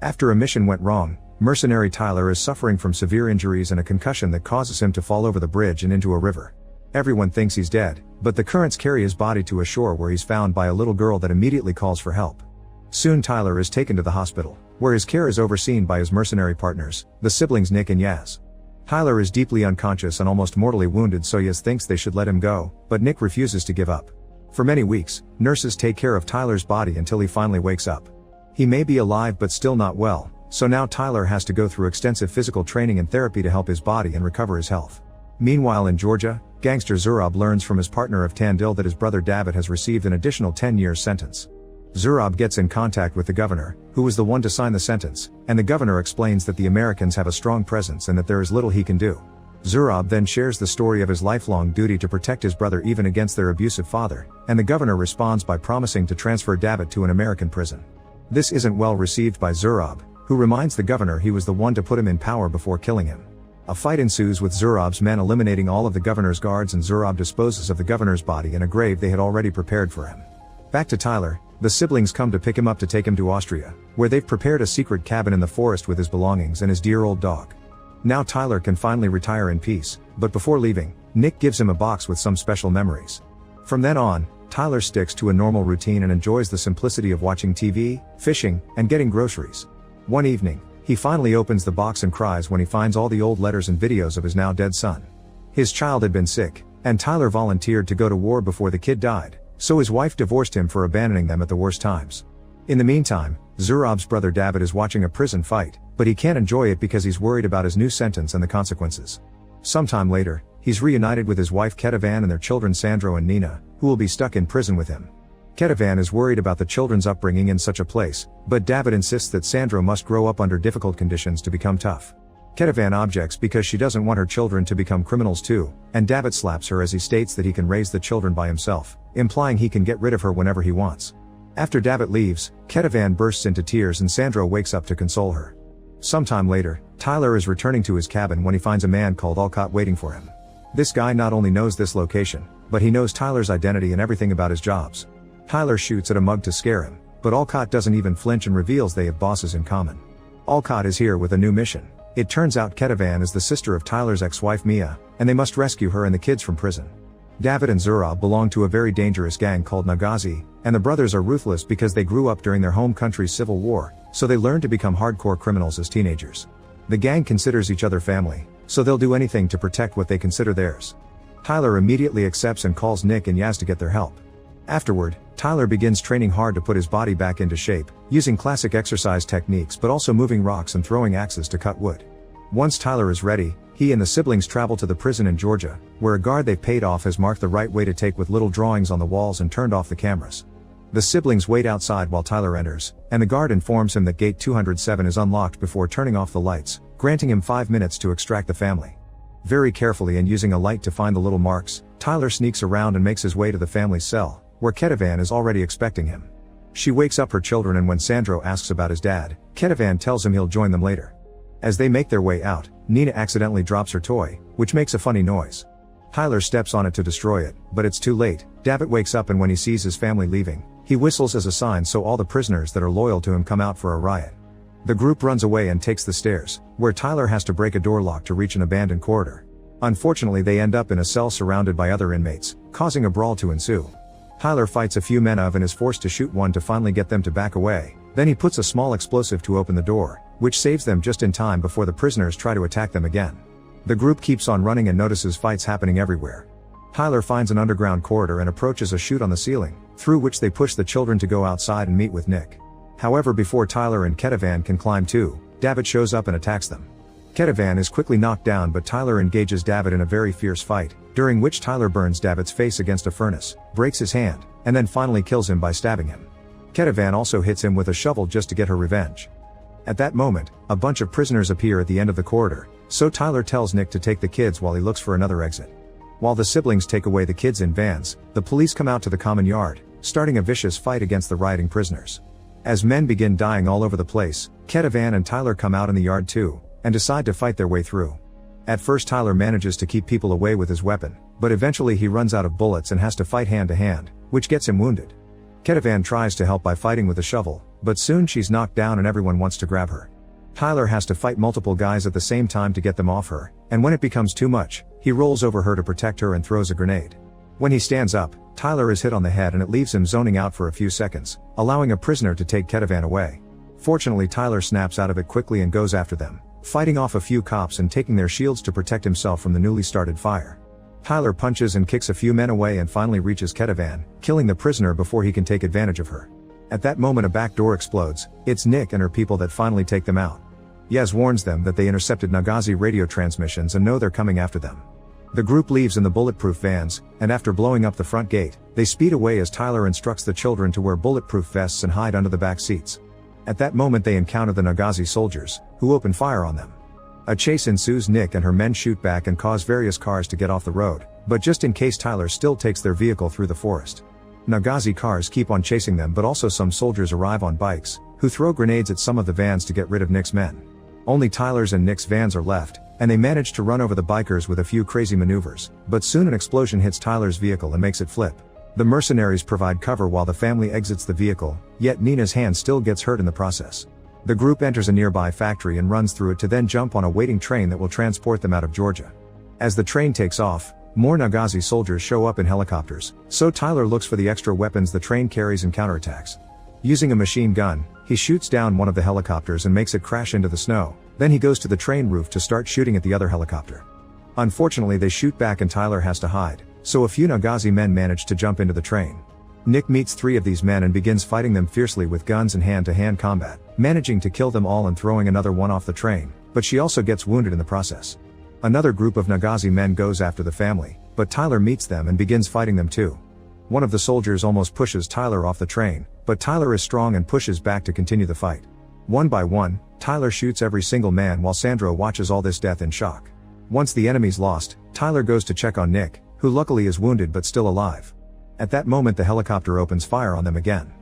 After a mission went wrong, mercenary Tyler is suffering from severe injuries and a concussion that causes him to fall over the bridge and into a river. Everyone thinks he's dead, but the currents carry his body to a shore where he's found by a little girl that immediately calls for help. Soon Tyler is taken to the hospital, where his care is overseen by his mercenary partners, the siblings Nick and Yaz. Tyler is deeply unconscious and almost mortally wounded, so Yaz thinks they should let him go, but Nick refuses to give up. For many weeks, nurses take care of Tyler's body until he finally wakes up. He may be alive but still not well, so now Tyler has to go through extensive physical training and therapy to help his body and recover his health. Meanwhile in Georgia, gangster Zurab learns from his partner of Tandil that his brother David has received an additional 10 years sentence. Zurab gets in contact with the governor, who was the one to sign the sentence, and the governor explains that the Americans have a strong presence and that there is little he can do. Zurab then shares the story of his lifelong duty to protect his brother even against their abusive father, and the governor responds by promising to transfer David to an American prison. This isn't well received by Zurab, who reminds the governor he was the one to put him in power before killing him. A fight ensues with Zurab's men eliminating all of the governor's guards, and Zurab disposes of the governor's body in a grave they had already prepared for him. Back to Tyler, the siblings come to pick him up to take him to Austria, where they've prepared a secret cabin in the forest with his belongings and his dear old dog. Now Tyler can finally retire in peace, but before leaving, Nick gives him a box with some special memories. From then on, Tyler sticks to a normal routine and enjoys the simplicity of watching TV, fishing, and getting groceries. One evening, he finally opens the box and cries when he finds all the old letters and videos of his now dead son. His child had been sick, and Tyler volunteered to go to war before the kid died, so his wife divorced him for abandoning them at the worst times. In the meantime, Zurab's brother David is watching a prison fight, but he can't enjoy it because he's worried about his new sentence and the consequences. Sometime later, he's reunited with his wife Kedivan and their children Sandro and Nina, who will be stuck in prison with him. Kedivan is worried about the children's upbringing in such a place, but David insists that Sandro must grow up under difficult conditions to become tough. Kedivan objects because she doesn't want her children to become criminals too, and David slaps her as he states that he can raise the children by himself, implying he can get rid of her whenever he wants. After David leaves, Kedivan bursts into tears and Sandro wakes up to console her. Sometime later, Tyler is returning to his cabin when he finds a man called Alcott waiting for him. This guy not only knows this location, but he knows Tyler's identity and everything about his jobs. Tyler shoots at a mug to scare him, but Alcott doesn't even flinch and reveals they have bosses in common. Alcott is here with a new mission. It turns out Kedivan is the sister of Tyler's ex-wife Mia, and they must rescue her and the kids from prison. David and Zurab belong to a very dangerous gang called Nagazi, and the brothers are ruthless because they grew up during their home country's civil war, so they learn to become hardcore criminals as teenagers. The gang considers each other family, so they'll do anything to protect what they consider theirs. Tyler immediately accepts and calls Nick and Yaz to get their help. Afterward, Tyler begins training hard to put his body back into shape, using classic exercise techniques but also moving rocks and throwing axes to cut wood. Once Tyler is ready, he and the siblings travel to the prison in Georgia, where a guard they paid off has marked the right way to take with little drawings on the walls and turned off the cameras. The siblings wait outside while Tyler enters, and the guard informs him that gate 207 is unlocked before turning off the lights, granting him 5 minutes to extract the family. Very carefully and using a light to find the little marks, Tyler sneaks around and makes his way to the family's cell, where Kedivan is already expecting him. She wakes up her children, and when Sandro asks about his dad, Kedivan tells him he'll join them later. As they make their way out, Nina accidentally drops her toy, which makes a funny noise. Tyler steps on it to destroy it, but it's too late. David wakes up, and when he sees his family leaving, he whistles as a sign so all the prisoners that are loyal to him come out for a riot. The group runs away and takes the stairs, where Tyler has to break a door lock to reach an abandoned corridor. Unfortunately, they end up in a cell surrounded by other inmates, causing a brawl to ensue. Tyler fights a few men of and is forced to shoot one to finally get them to back away. Then he puts a small explosive to open the door, which saves them just in time before the prisoners try to attack them again. The group keeps on running and notices fights happening everywhere. Tyler finds an underground corridor and approaches a chute on the ceiling, through which they push the children to go outside and meet with Nick. However, before Tyler and Kedivan can climb too, David shows up and attacks them. Kedivan is quickly knocked down, but Tyler engages David in a very fierce fight, during which Tyler burns David's face against a furnace, breaks his hand, and then finally kills him by stabbing him. Kedivan also hits him with a shovel just to get her revenge. At that moment, a bunch of prisoners appear at the end of the corridor, so Tyler tells Nick to take the kids while he looks for another exit. While the siblings take away the kids in vans, the police come out to the common yard, starting a vicious fight against the rioting prisoners. As men begin dying all over the place, Kedivan and Tyler come out in the yard too, and decide to fight their way through. At first Tyler manages to keep people away with his weapon, but eventually he runs out of bullets and has to fight hand to hand, which gets him wounded. Kedivan tries to help by fighting with a shovel, but soon she's knocked down and everyone wants to grab her. Tyler has to fight multiple guys at the same time to get them off her, and when it becomes too much, he rolls over her to protect her and throws a grenade. When he stands up, Tyler is hit on the head and it leaves him zoning out for a few seconds, allowing a prisoner to take Kidnap away. Fortunately, Tyler snaps out of it quickly and goes after them, fighting off a few cops and taking their shields to protect himself from the newly started fire. Tyler punches and kicks a few men away and finally reaches Kidnap, killing the prisoner before he can take advantage of her. At that moment a back door explodes. It's Nick and her people that finally take them out. Yaz warns them that they intercepted Nagazi radio transmissions and know they're coming after them. The group leaves in the bulletproof vans, and after blowing up the front gate, they speed away as Tyler instructs the children to wear bulletproof vests and hide under the back seats. At that moment they encounter the Nagazi soldiers, who open fire on them. A chase ensues. Nick and her men shoot back and cause various cars to get off the road, but just in case Tyler still takes their vehicle through the forest. Nagazi cars keep on chasing them, but also some soldiers arrive on bikes, who throw grenades at some of the vans to get rid of Nick's men. Only Tyler's and Nick's vans are left, and they manage to run over the bikers with a few crazy maneuvers, but soon an explosion hits Tyler's vehicle and makes it flip. The mercenaries provide cover while the family exits the vehicle, yet Nina's hand still gets hurt in the process. The group enters a nearby factory and runs through it to then jump on a waiting train that will transport them out of Georgia. As the train takes off, more Nagazi soldiers show up in helicopters, so Tyler looks for the extra weapons the train carries and counterattacks. Using a machine gun, he shoots down one of the helicopters and makes it crash into the snow, then he goes to the train roof to start shooting at the other helicopter. Unfortunately they shoot back and Tyler has to hide, so a few Nagazi men manage to jump into the train. Nick meets 3 of these men and begins fighting them fiercely with guns and hand-to-hand combat, managing to kill them all and throwing another one off the train, but she also gets wounded in the process. Another group of Nagazi men goes after the family, but Tyler meets them and begins fighting them too. One of the soldiers almost pushes Tyler off the train, but Tyler is strong and pushes back to continue the fight. One by one, Tyler shoots every single man while Sandro watches all this death in shock. Once the enemy's lost, Tyler goes to check on Nick, who luckily is wounded but still alive. At that moment the helicopter opens fire on them again.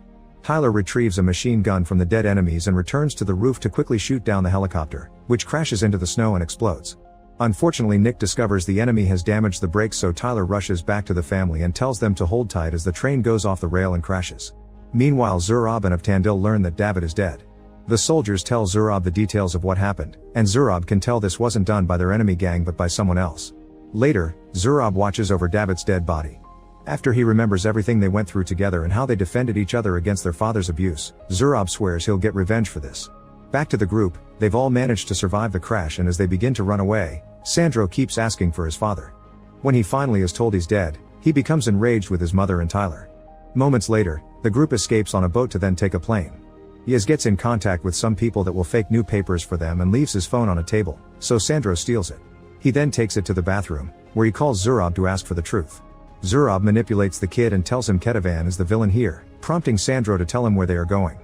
Tyler retrieves a machine gun from the dead enemies and returns to the roof to quickly shoot down the helicopter, which crashes into the snow and explodes. Unfortunately, Nick discovers the enemy has damaged the brakes, so Tyler rushes back to the family and tells them to hold tight as the train goes off the rail and crashes. Meanwhile, Zurab and Avtandil learn that David is dead. The soldiers tell Zurab the details of what happened, and Zurab can tell this wasn't done by their enemy gang but by someone else. Later, Zurab watches over David's dead body. After he remembers everything they went through together and how they defended each other against their father's abuse, Zurab swears he'll get revenge for this. Back to the group, they've all managed to survive the crash, and as they begin to run away, Sandro keeps asking for his father. When he finally is told he's dead, he becomes enraged with his mother and Tyler. Moments later, the group escapes on a boat to then take a plane. Yaz gets in contact with some people that will fake new papers for them and leaves his phone on a table, so Sandro steals it. He then takes it to the bathroom, where he calls Zurab to ask for the truth. Zurab manipulates the kid and tells him Ketevan is the villain here, prompting Sandro to tell him where they are going.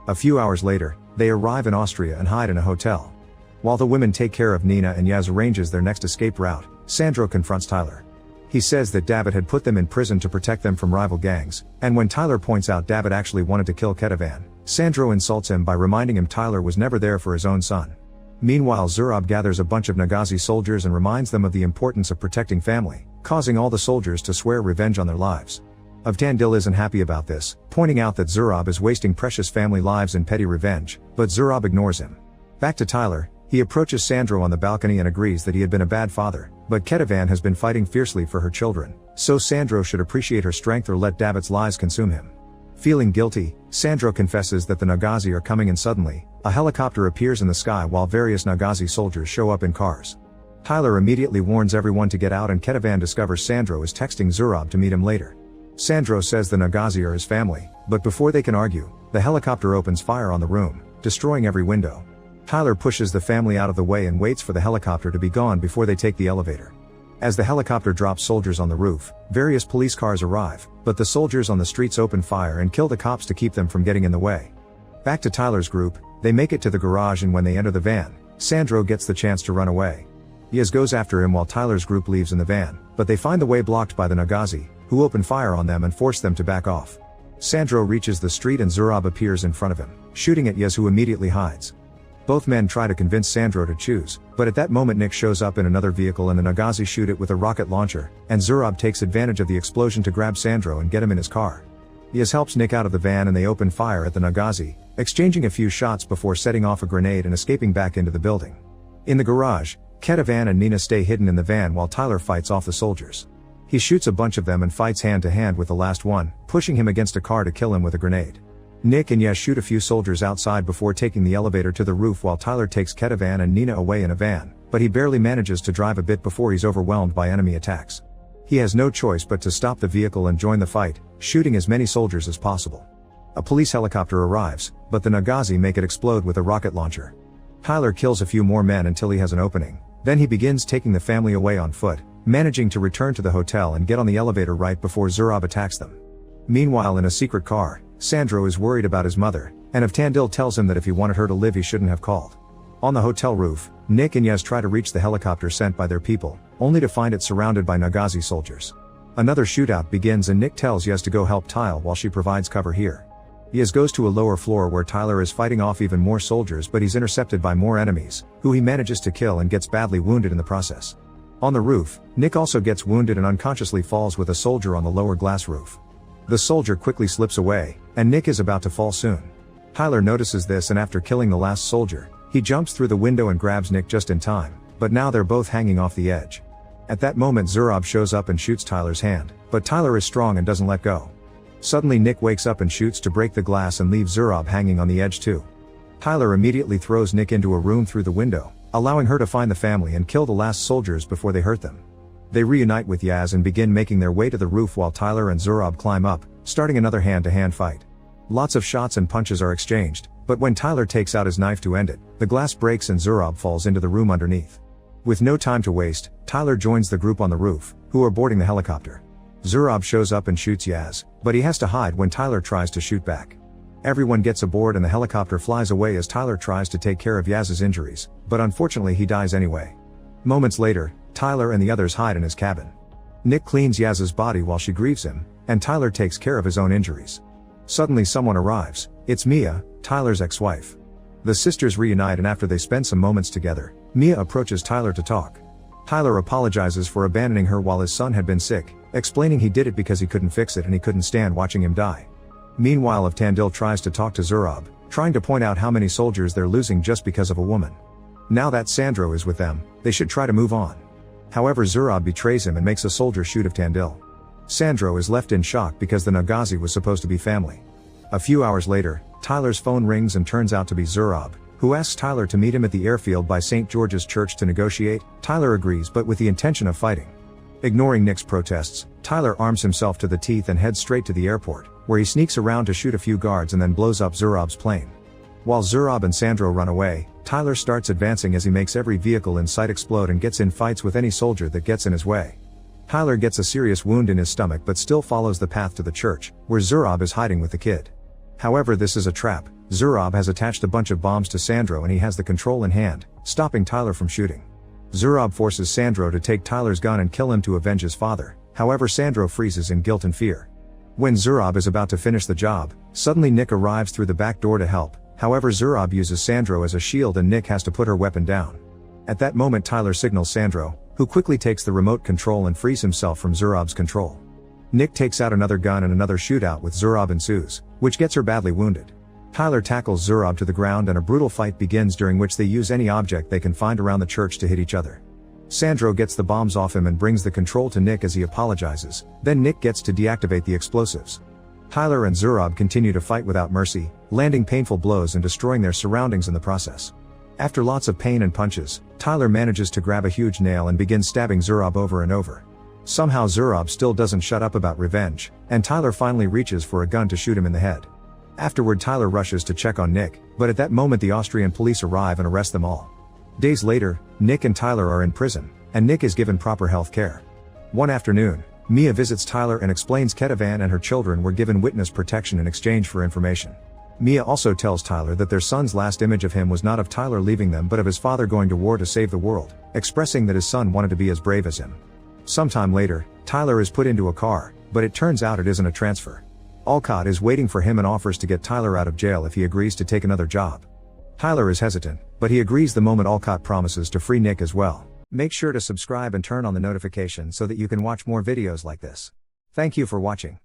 A few hours later, they arrive in Austria and hide in a hotel. While the women take care of Nina and Yaz arranges their next escape route, Sandro confronts Tyler. He says that David had put them in prison to protect them from rival gangs, and when Tyler points out David actually wanted to kill Ketevan, Sandro insults him by reminding him Tyler was never there for his own son. Meanwhile, Zurab gathers a bunch of Nagazi soldiers and reminds them of the importance of protecting family, causing all the soldiers to swear revenge on their lives. Avtandil isn't happy about this, pointing out that Zurab is wasting precious family lives in petty revenge, but Zurab ignores him. Back to Tyler, he approaches Sandro on the balcony and agrees that he had been a bad father, but Ketevan has been fighting fiercely for her children, so Sandro should appreciate her strength or let David's lies consume him. Feeling guilty, Sandro confesses that the Nagazi are coming, and suddenly, a helicopter appears in the sky while various Nagazi soldiers show up in cars. Tyler immediately warns everyone to get out, and Ketevan discovers Sandro is texting Zurab to meet him later. Sandro says the Nagazi are his family, but before they can argue, the helicopter opens fire on the room, destroying every window. Tyler pushes the family out of the way and waits for the helicopter to be gone before they take the elevator. As the helicopter drops soldiers on the roof, various police cars arrive, but the soldiers on the streets open fire and kill the cops to keep them from getting in the way. Back to Tyler's group, they make it to the garage, and when they enter the van, Sandro gets the chance to run away. Yaz goes after him while Tyler's group leaves in the van, but they find the way blocked by the Nagazi, who open fire on them and force them to back off. Sandro reaches the street and Zurab appears in front of him, shooting at Yaz, who immediately hides. Both men try to convince Sandro to choose, but at that moment Nick shows up in another vehicle and the Nagazi shoot it with a rocket launcher, and Zurab takes advantage of the explosion to grab Sandro and get him in his car. Yaz helps Nick out of the van and they open fire at the Nagazi, exchanging a few shots before setting off a grenade and escaping back into the building. In the garage, Ketavan and Nina stay hidden in the van while Tyler fights off the soldiers. He shoots a bunch of them and fights hand to hand with the last one, pushing him against a car to kill him with a grenade. Nick and Yaz shoot a few soldiers outside before taking the elevator to the roof while Tyler takes Ketavan and Nina away in a van, but he barely manages to drive a bit before he's overwhelmed by enemy attacks. He has no choice but to stop the vehicle and join the fight, shooting as many soldiers as possible. A police helicopter arrives, but the Nagazi make it explode with a rocket launcher. Tyler kills a few more men until he has an opening, then he begins taking the family away on foot, managing to return to the hotel and get on the elevator right before Zurab attacks them. Meanwhile in a secret car, Sandro is worried about his mother, and if Tandil tells him that if he wanted her to live he shouldn't have called. On the hotel roof, Nick and Yaz try to reach the helicopter sent by their people, only to find it surrounded by Nagazi soldiers. Another shootout begins and Nick tells Yaz to go help Tyle while she provides cover here. Yaz goes to a lower floor where Tyler is fighting off even more soldiers but he's intercepted by more enemies, who he manages to kill and gets badly wounded in the process. On the roof, Nick also gets wounded and unconsciously falls with a soldier on the lower glass roof. The soldier quickly slips away, and Nick is about to fall soon. Tyler notices this and after killing the last soldier, he jumps through the window and grabs Nick just in time, but now they're both hanging off the edge. At that moment Zurab shows up and shoots Tyler's hand, but Tyler is strong and doesn't let go. Suddenly Nick wakes up and shoots to break the glass and leave Zurab hanging on the edge too. Tyler immediately throws Nick into a room through the window, allowing her to find the family and kill the last soldiers before they hurt them. They reunite with Yaz and begin making their way to the roof while Tyler and Zurab climb up, starting another hand-to-hand fight. Lots of shots and punches are exchanged, but when Tyler takes out his knife to end it, the glass breaks and Zurab falls into the room underneath. With no time to waste, Tyler joins the group on the roof, who are boarding the helicopter. Zurab shows up and shoots Yaz, but he has to hide when Tyler tries to shoot back. Everyone gets aboard and the helicopter flies away as Tyler tries to take care of Yaz's injuries, but unfortunately he dies anyway. Moments later, Tyler and the others hide in his cabin. Nick cleans Yaz's body while she grieves him, and Tyler takes care of his own injuries. Suddenly someone arrives. It's Mia, Tyler's ex-wife. The sisters reunite and after they spend some moments together, Mia approaches Tyler to talk. Tyler apologizes for abandoning her while his son had been sick, explaining he did it because he couldn't fix it and he couldn't stand watching him die. Meanwhile Tandil tries to talk to Zurab, trying to point out how many soldiers they're losing just because of a woman. Now that Sandro is with them, they should try to move on. However Zurab betrays him and makes a soldier shoot of Tandil. Sandro is left in shock because the Nagazi was supposed to be family. A few hours later, Tyler's phone rings and turns out to be Zurab, who asks Tyler to meet him at the airfield by St. George's Church to negotiate. Tyler agrees but with the intention of fighting. Ignoring Nick's protests, Tyler arms himself to the teeth and heads straight to the airport, where he sneaks around to shoot a few guards and then blows up Zurab's plane. While Zurab and Sandro run away, Tyler starts advancing as he makes every vehicle in sight explode and gets in fights with any soldier that gets in his way. Tyler gets a serious wound in his stomach but still follows the path to the church, where Zurab is hiding with the kid. However, this is a trap. Zurab has attached a bunch of bombs to Sandro and he has the control in hand, stopping Tyler from shooting. Zurab forces Sandro to take Tyler's gun and kill him to avenge his father, however Sandro freezes in guilt and fear. When Zurab is about to finish the job, suddenly Nick arrives through the back door to help, however Zurab uses Sandro as a shield and Nick has to put her weapon down. At that moment Tyler signals Sandro, who quickly takes the remote control and frees himself from Zurab's control. Nick takes out another gun and another shootout with Zurab ensues, which gets her badly wounded. Tyler tackles Zurab to the ground and a brutal fight begins during which they use any object they can find around the church to hit each other. Sandro gets the bombs off him and brings the control to Nick as he apologizes, then Nick gets to deactivate the explosives. Tyler and Zurab continue to fight without mercy, landing painful blows and destroying their surroundings in the process. After lots of pain and punches, Tyler manages to grab a huge nail and begins stabbing Zurab over and over. Somehow Zurab still doesn't shut up about revenge, and Tyler finally reaches for a gun to shoot him in the head. Afterward Tyler rushes to check on Nick, but at that moment the Austrian police arrive and arrest them all. Days later, Nick and Tyler are in prison, and Nick is given proper health care. One afternoon, Mia visits Tyler and explains Ketavan and her children were given witness protection in exchange for information. Mia also tells Tyler that their son's last image of him was not of Tyler leaving them but of his father going to war to save the world, expressing that his son wanted to be as brave as him. Sometime later, Tyler is put into a car, but it turns out it isn't a transfer. Alcott is waiting for him and offers to get Tyler out of jail if he agrees to take another job. Tyler is hesitant, but he agrees the moment Alcott promises to free Nick as well. Make sure to subscribe and turn on the notification so that you can watch more videos like this. Thank you for watching.